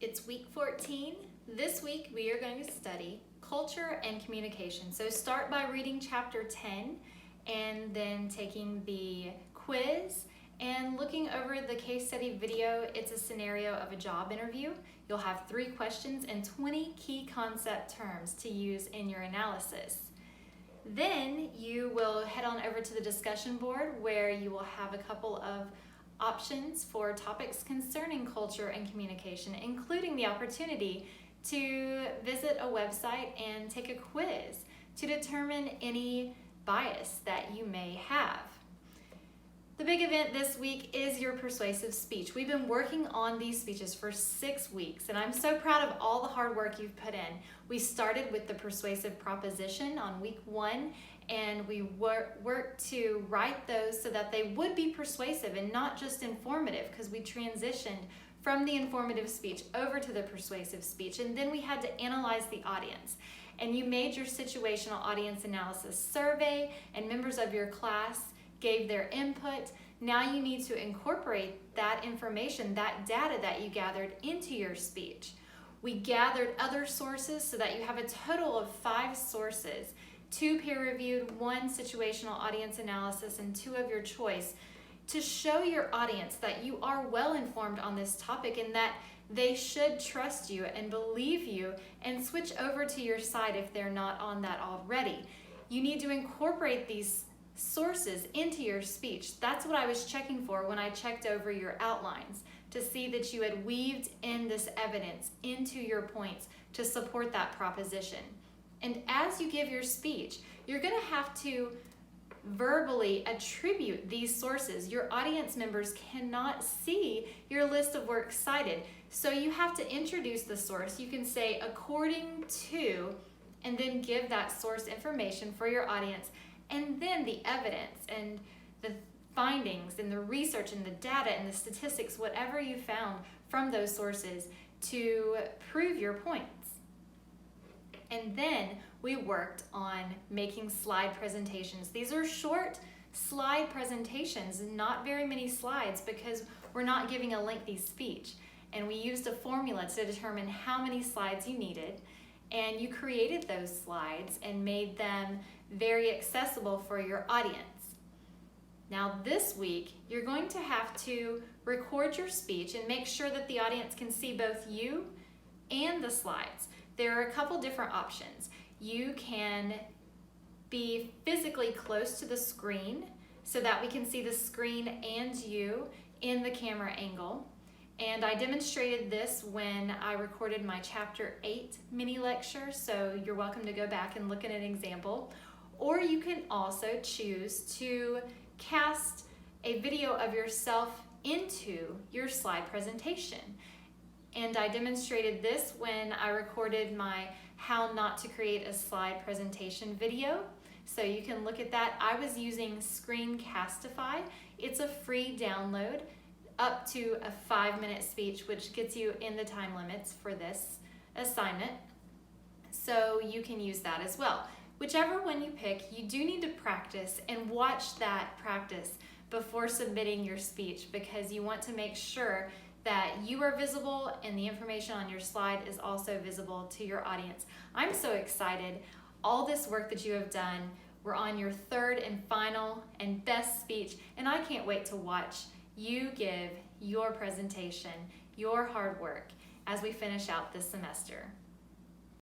It's week 14. This week we are going to study culture and communication. So start by reading chapter 10 and then taking the quiz and looking over the case study video. It's a scenario of a job interview. You'll have 3 questions and 20 key concept terms to use in your analysis. Then you will head on over to the discussion board where you will have a couple of options for topics concerning culture and communication, including the opportunity to visit a website and take a quiz to determine any bias that you may have. The big event this week is your persuasive speech. We've been working on these speeches for 6 weeks, and I'm so proud of all the hard work you've put in. We started with the persuasive proposition on week 1, and we worked to write those so that they would be persuasive and not just informative, because we transitioned from the informative speech over to the persuasive speech, and then we had to analyze the audience. And you made your situational audience analysis survey, and members of your class gave their input. Now you need to incorporate that information, that data that you gathered, into your speech. We gathered other sources so that you have a total of 5 sources, 2 peer-reviewed, 1 situational audience analysis, and 2 of your choice, to show your audience that you are well informed on this topic and that they should trust you and believe you and switch over to your side if they're not on that already. You need to incorporate these sources into your speech. That's what I was checking for when I checked over your outlines, to see that you had weaved in this evidence into your points to support that proposition. And as you give your speech, you're going to have to verbally attribute these sources. Your audience members cannot see your list of works cited, so you have to introduce the source. You can say according to, and then give that source information for your audience, and then the evidence and the findings and the research and the data and the statistics, whatever you found from those sources, to prove your points. And then we worked on making slide presentations. These are short slide presentations, not very many slides, because we're not giving a lengthy speech. And we used a formula to determine how many slides you needed. And you created those slides and made them very accessible for your audience. Now this week, you're going to have to record your speech and make sure that the audience can see both you and the slides. There are a couple different options. You can be physically close to the screen so that we can see the screen and you in the camera angle. And I demonstrated this when I recorded my chapter 8 mini lecture, so you're welcome to go back and look at an example. Or you can also choose to cast a video of yourself into your slide presentation. And I demonstrated this when I recorded my How Not to Create a Slide Presentation video. So you can look at that. I was using Screencastify. It's a free download up to a 5-minute speech, which gets you in the time limits for this assignment. So you can use that as well. Whichever one you pick, you do need to practice and watch that practice before submitting your speech, because you want to make sure that you are visible and the information on your slide is also visible to your audience. I'm so excited. All this work that you have done, we're on your 3rd and final and best speech, and I can't wait to watch you give your presentation, your hard work, as we finish out this semester.